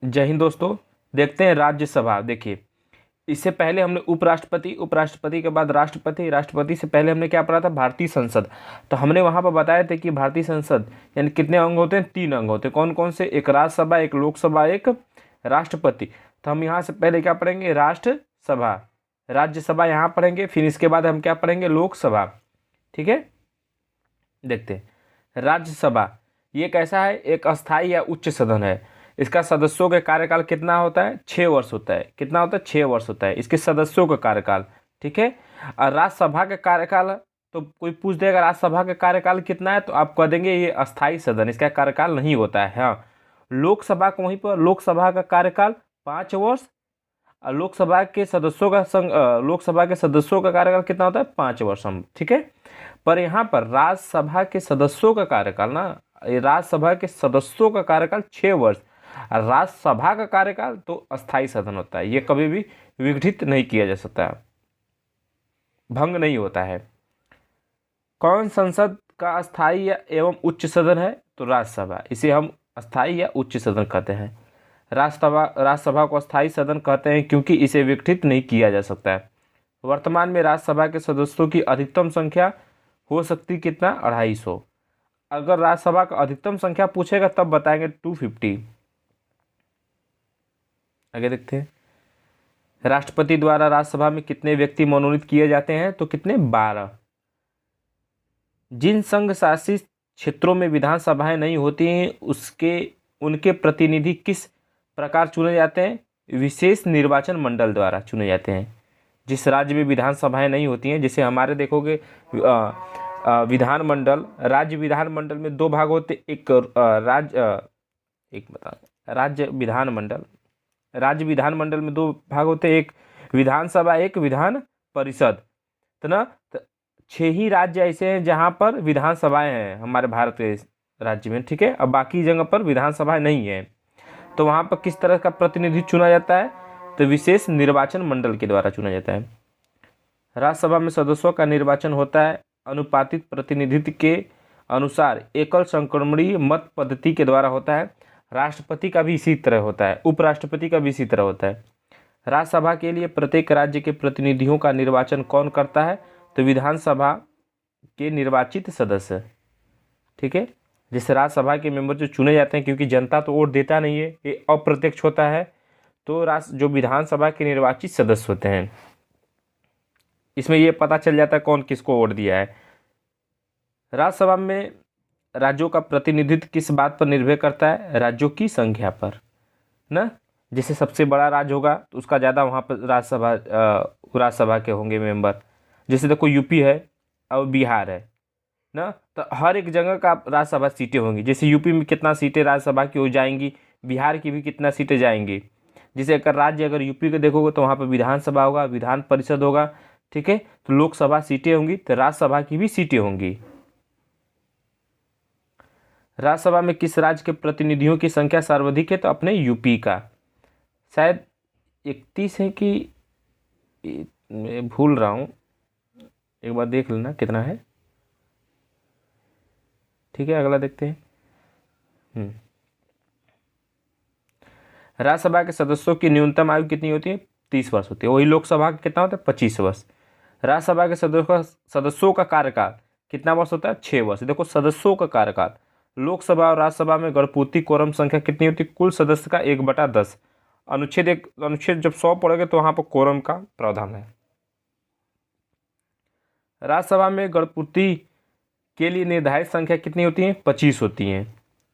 जय हिंद दोस्तों। देखते हैं राज्यसभा। देखिए, इससे पहले हमने उपराष्ट्रपति, उपराष्ट्रपति के बाद राष्ट्रपति, राष्ट्रपति से पहले हमने क्या पढ़ा था, भारतीय संसद। तो हमने वहां पर बताया था कि भारतीय संसद यानी कितने अंग होते हैं, 3 अंग होते हैं। कौन कौन से? एक राज्यसभा, एक लोकसभा, एक राष्ट्रपति। तो हम यहाँ से पहले क्या पढ़ेंगे, राष्ट्रसभा। राज्यसभा यहाँ पढ़ेंगे, फिर इसके बाद हम क्या पढ़ेंगे, लोकसभा। ठीक है, देखते हैं राज्यसभा। ये कैसा है, एक अस्थायी या उच्च सदन है। इसका सदस्यों का कार्यकाल कितना होता है, 6 वर्ष होता है। कितना होता है, 6 वर्ष होता है इसके सदस्यों का कार्यकाल। ठीक है, और राज्यसभा का कार्यकाल, तो कोई पूछ देगा राज्यसभा का कार्यकाल कितना है, तो आप कह देंगे ये अस्थायी सदन, इसका कार्यकाल नहीं होता है। हाँ, लोकसभा को वहीं पर, लोकसभा का कार्यकाल 5 वर्ष, और लोकसभा के सदस्यों का लोकसभा के सदस्यों का कार्यकाल कितना होता है, 5 वर्ष। हम ठीक है, पर यहाँ पर राज्यसभा के सदस्यों का कार्यकाल ना, राज्यसभा के सदस्यों का कार्यकाल 6 वर्ष, और राज्यसभा का कार्यकाल तो अस्थायी सदन होता है। ये कभी भी विघटित नहीं किया जा सकता, भंग नहीं होता है। कौन संसद का अस्थायी एवं उच्च सदन है, तो राज्यसभा। इसे हम अस्थायी या उच्च सदन कहते हैं। राज्यसभा को अस्थायी सदन कहते हैं क्योंकि इसे विघटित नहीं किया जा सकता है। वर्तमान में राज्यसभा के सदस्यों की अधिकतम संख्या हो सकती कितना, 250। अगर राज्यसभा का अधिकतम संख्या पूछेगा तब बताएंगे 250। आगे देखते हैं, राष्ट्रपति द्वारा राज्यसभा में कितने व्यक्ति मनोनीत किए जाते हैं, तो कितने, 12। जिन संघ शासित क्षेत्रों में विधानसभाएं नहीं होती हैं उनके प्रतिनिधि किस प्रकार चुने जाते हैं, विशेष निर्वाचन मंडल द्वारा चुने जाते हैं। जिस राज्य में विधानसभाएं नहीं होती हैं, जैसे हमारे देखोगे विधानमंडल, राज्य विधानमंडल में 2 भाग होते, एक राज्य विधानमंडल में 2 भाग होते, एक विधानसभा, एक विधान परिषद। तो ना 6 ही राज्य ऐसे हैं जहां पर विधानसभाएं हैं हमारे भारत के राज्य में। ठीक है, अब बाकी जगह पर विधानसभा नहीं है। तो वहां पर किस तरह का प्रतिनिधि चुना जाता है, तो विशेष निर्वाचन मंडल के द्वारा चुना जाता है। राज्यसभा में सदस्यों का निर्वाचन होता है अनुपातिक प्रतिनिधित्व के अनुसार, एकल संक्रमणीय मत पद्धति के द्वारा होता है। राष्ट्रपति का भी इसी तरह होता है, उपराष्ट्रपति का भी इसी तरह होता है। राज्यसभा के लिए प्रत्येक राज्य के प्रतिनिधियों का निर्वाचन कौन करता है, तो विधानसभा के निर्वाचित सदस्य। ठीक है, जिससे राज्यसभा के मेंबर जो चुने जाते हैं, क्योंकि जनता तो वोट देता नहीं है, ये अप्रत्यक्ष होता है, तो जो विधानसभा के निर्वाचित सदस्य होते हैं, इसमें यह पता चल जाता है कौन किसको वोट दिया है। राज्यसभा में राज्यों का प्रतिनिधित्व किस बात पर निर्भर करता है, राज्यों की संख्या पर ना। जैसे सबसे बड़ा राज्य होगा तो उसका ज़्यादा वहाँ पर राज्यसभा के होंगे मेंबर। जैसे देखो यूपी है और बिहार है ना, तो हर एक जगह का राज्यसभा सीटें होंगी। जैसे यूपी में कितना सीटें राज्यसभा की हो जाएंगी, बिहार की भी कितना सीटें जाएंगी। जैसे अगर यूपी को देखोगे तो वहाँ पर विधानसभा होगा, विधान परिषद होगा। ठीक है, तो लोकसभा सीटें होंगी, तो राज्यसभा की भी सीटें होंगी। राज्यसभा में किस राज्य के प्रतिनिधियों की संख्या सर्वाधिक है, तो अपने यूपी का। शायद 31 है कि मैं भूल रहा हूँ, एक बार देख लेना कितना है। ठीक है, अगला देखते हैं। राज्यसभा के सदस्यों की न्यूनतम आयु कितनी होती है, 30 वर्ष होती है। वही लोकसभा का कितना होता है, 25 वर्ष। राज्यसभा के सदस्यों का कार्यकाल कितना वर्ष होता है, 6 वर्ष। देखो सदस्यों का कार्यकाल, लोकसभा और राज्यसभा में गणपूर्ति कोरम संख्या कितनी होती है, कुल सदस्य का 1/10। अनुच्छेद जब 100 पढ़ोगे तो वहां पर कोरम का प्रावधान है। राज्यसभा में गणपूर्ति के लिए निर्धारित संख्या कितनी होती है, 25 होती हैं।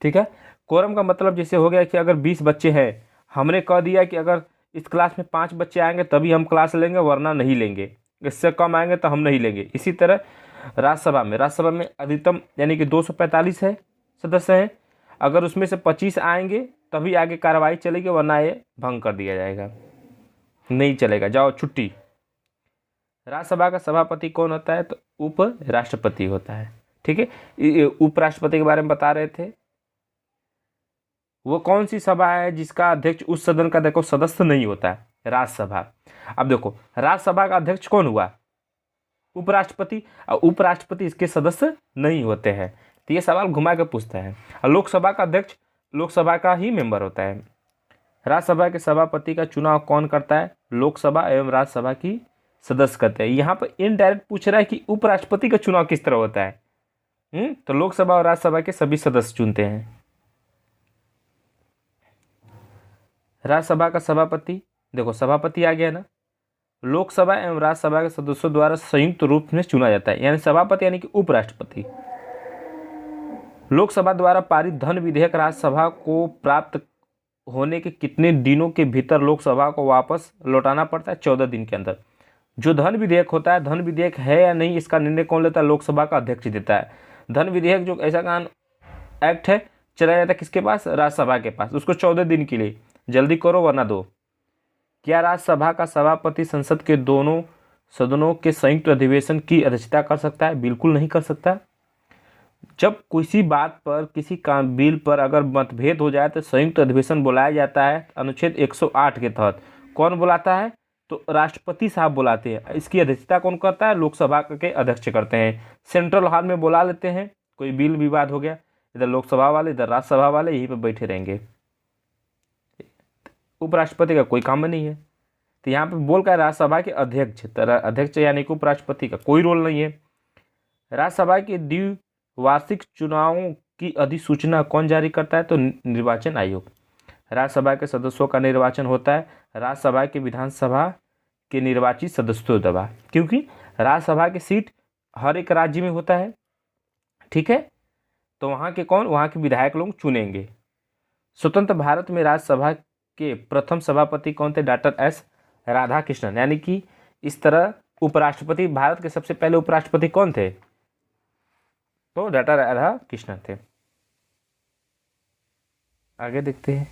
ठीक है, कोरम का मतलब जैसे हो गया कि अगर 20 बच्चे हैं, हमने कह दिया कि अगर इस क्लास में 5 बच्चे आएंगे तभी हम क्लास लेंगे, वरना नहीं लेंगे। इससे कम आएंगे तो हम नहीं लेंगे। इसी तरह राज्यसभा में अधिकतम यानी कि 245 है सदस्य हैं। अगर उसमें से 25 आएंगे तभी आगे कार्रवाई चलेगी, वरना ये भंग कर दिया जाएगा, नहीं चलेगा, जाओ छुट्टी। राज्यसभा का सभापति कौन होता है, तो उपराष्ट्रपति होता है। ठीक है, उपराष्ट्रपति के बारे में बता रहे थे। वो कौन सी सभा है जिसका अध्यक्ष उस सदन का देखो सदस्य नहीं होता है, राज्यसभा। अब देखो राज्यसभा का अध्यक्ष कौन हुआ, उपराष्ट्रपति, और उपराष्ट्रपति इसके सदस्य नहीं होते हैं। तो ये सवाल घुमा के पूछता है। और लोकसभा का अध्यक्ष लोकसभा का ही मेंबर होता है। राज्यसभा के सभापति का चुनाव कौन करता है? लोकसभा एवं राज्यसभा की सदस्य करते हैं। यहाँ पर इनडायरेक्ट पूछ रहा है कि उपराष्ट्रपति का चुनाव किस तरह होता है। तो लोकसभा और राज्यसभा के सभी सदस्य चुनते हैं। राज्यसभा का सभापति, देखो सभापति आ गया ना, लोकसभा एवं राज्यसभा के सदस्यों द्वारा संयुक्त रूप में चुना जाता है, यानी सभापति यानी कि उपराष्ट्रपति। लोकसभा द्वारा पारित धन विधेयक राज्यसभा को प्राप्त होने के कितने दिनों के भीतर लोकसभा को वापस लौटाना पड़ता है? 14 दिन के अंदर। जो धन विधेयक होता है, धन विधेयक है या नहीं इसका निर्णय कौन लेता है? लोकसभा का अध्यक्ष देता है। धन विधेयक जो ऐसा कानून एक्ट है चला जाता है किसके पास? राज्यसभा के पास। उसको 14 दिन के लिए, जल्दी करो वरना दो। क्या राज्यसभा का सभापति संसद के दोनों सदनों के संयुक्त अधिवेशन की अध्यक्षता कर सकता है? बिल्कुल नहीं कर सकता। जब किसी बात पर, किसी काम बिल पर अगर मतभेद हो जाए तो संयुक्त अधिवेशन बुलाया जाता है अनुच्छेद 108 के तहत। कौन बुलाता है? तो राष्ट्रपति साहब बुलाते हैं। इसकी अध्यक्षता कौन करता है? लोकसभा के अध्यक्ष करते हैं। सेंट्रल हॉल में बुला लेते हैं, कोई बिल विवाद हो गया, इधर लोकसभा वाले इधर राज्यसभा वाले यहीं पर बैठे रहेंगे। उपराष्ट्रपति का कोई काम नहीं है। तो यहाँ पे बोल का राज्यसभा के अध्यक्ष, अध्यक्ष यानी कि उपराष्ट्रपति का कोई रोल नहीं है। राज्यसभा के द्विवार्षिक चुनावों की अधिसूचना कौन जारी करता है? तो निर्वाचन आयोग। राज्यसभा के सदस्यों का निर्वाचन होता है राज्यसभा के विधानसभा के निर्वाचित सदस्यों द्वारा, क्योंकि राज्यसभा की सीट हर एक राज्य में होता है, ठीक है। तो वहाँ के कौन? वहाँ के विधायक लोग चुनेंगे। स्वतंत्र भारत में राज्यसभा के प्रथम सभापति कौन थे? Doctor S Radhakrishnan. यानी कि इस तरह उपराष्ट्रपति, भारत के सबसे पहले उपराष्ट्रपति कौन थे? तो डॉक्टर राधाकृष्णन थे। आगे देखते हैं।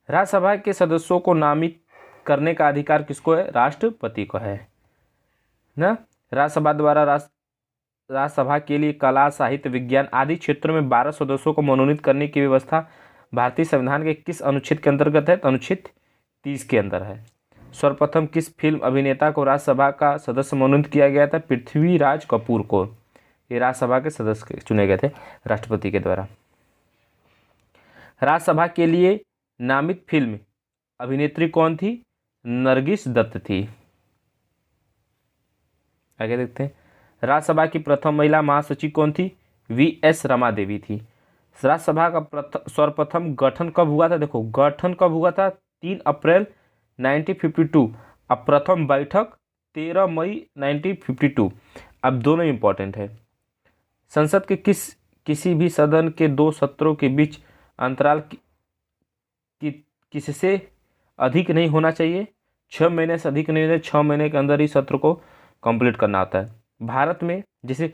राज्यसभा के सदस्यों को नामित करने का अधिकार किसको है? राष्ट्रपति को है ना। राज्यसभा द्वारा राज्यसभा के लिए कला, साहित्य, विज्ञान आदि क्षेत्रों में 12 सदस्यों को मनोनीत करने की व्यवस्था भारतीय संविधान के किस अनुच्छेद के अंतर्गत है? तो अनुच्छेद 30 के अंदर है। सर्वप्रथम किस फिल्म अभिनेता को राज्यसभा का सदस्य मनोनीत किया गया था? पृथ्वीराज कपूर को। ये राज्यसभा के सदस्य चुने गए थे राष्ट्रपति के द्वारा। राज्यसभा के लिए नामित फिल्म अभिनेत्री कौन थी? नरगिस दत्त थी। आगे देखते हैं। राज्यसभा की प्रथम महिला महासचिव कौन थी? वी.एस. रमा देवी थी। राज्यसभा का सर्वप्रथम गठन कब हुआ था? देखो गठन कब हुआ था? 3 अप्रैल 1952। अब प्रथम बैठक 13 मई 1952। अब दोनों इंपॉर्टेंट है। संसद के किसी भी सदन के 2 सत्रों के बीच अंतराल किससे अधिक नहीं होना चाहिए? 6 महीने से अधिक नहीं होना चाहिए। 6 महीने के अंदर ही सत्र को कंप्लीट करना होता है। भारत में जैसे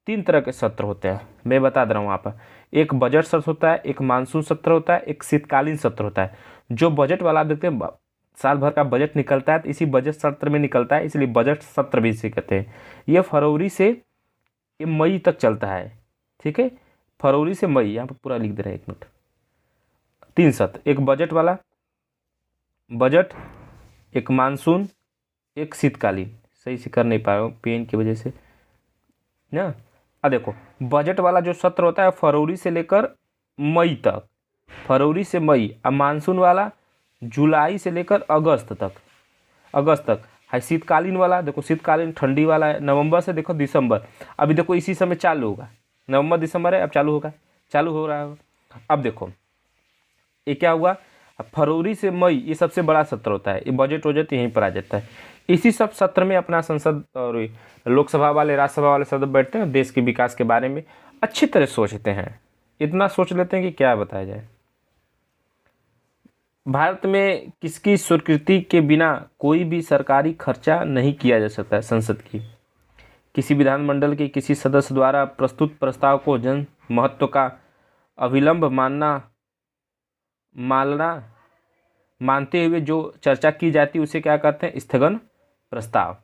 3 तरह के सत्र होते हैं, मैं बता दे रहा हूँ। आप एक बजट सत्र होता है, एक मानसून सत्र होता है, एक शीतकालीन सत्र होता है। जो बजट वाला आप देखते हैं, साल भर का बजट निकलता है तो इसी बजट सत्र में निकलता है, इसलिए बजट सत्र भी इसे कहते हैं। यह फरवरी से मई तक चलता है, ठीक है। फरवरी से मई, यहाँ पर पूरा लिख दे रहे हैं, 1 मिनट। 3 सत्र, एक बजट वाला बजट, एक मानसून, एक शीतकालीन। सही से कर नहीं पा रहा हूँ पेन की वजह से ना। अब देखो बजट वाला जो सत्र होता है फरवरी से लेकर मई तक, फरवरी से मई। अब मानसून वाला जुलाई से लेकर अगस्त तक है। शीतकालीन वाला देखो, शीतकालीन ठंडी वाला है, नवंबर से देखो दिसंबर। अभी देखो इसी समय चालू होगा, नवंबर दिसंबर है, अब चालू होगा, चालू हो रहा होगा। अब देखो ये क्या हुआ, फरवरी से मई ये सबसे बड़ा सत्र होता है। ये बजट वजट यहीं पर आ जाता है। इसी सब सत्र में अपना संसद और लोकसभा वाले, राज्यसभा वाले सदस्य बैठते हैं, देश के विकास के बारे में अच्छी तरह सोचते हैं। इतना सोच लेते हैं कि क्या बताया जाए। भारत में किसकी स्वीकृति के बिना कोई भी सरकारी खर्चा नहीं किया जा सकता है? संसद की। किसी विधानमंडल के किसी सदस्य द्वारा प्रस्तुत प्रस्ताव को जन महत्व का अविलंब मानते हुए जो चर्चा की जाती है उसे क्या कहते हैं? स्थगन प्रस्ताव।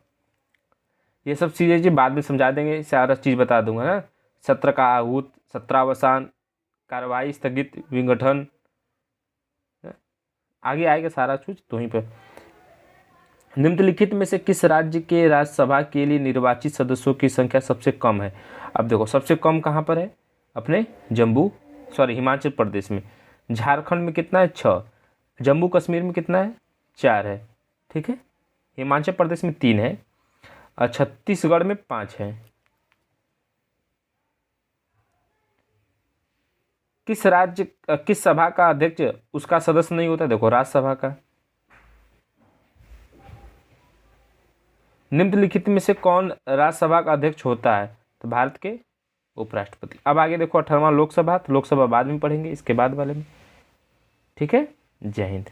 ये सब चीज़ें जी बाद में समझा देंगे, सारा चीज़ बता दूंगा ना। सत्र का आहूत, सत्रावसान, कार्रवाई स्थगित, विघटन, आगे आएगा सारा कुछ तो वहीं पर। निम्नलिखित में से किस राज्य के राज्यसभा के लिए निर्वाचित सदस्यों की संख्या सबसे कम है? अब देखो सबसे कम कहाँ पर है? अपने जम्मू सॉरी हिमाचल प्रदेश में, झारखंड में कितना है 6, जम्मू कश्मीर में कितना है 4 है, ठीक है, हिमाचल प्रदेश में 3 है और छत्तीसगढ़ में 5 है। किस सभा का अध्यक्ष उसका सदस्य नहीं होता? देखो राज्यसभा का। निम्नलिखित में से कौन राज्यसभा का अध्यक्ष होता है? तो भारत के उपराष्ट्रपति। अब आगे देखो 18वां लोकसभा, तो लोकसभा बाद में पढ़ेंगे इसके बाद वाले में, ठीक है। जय हिंद।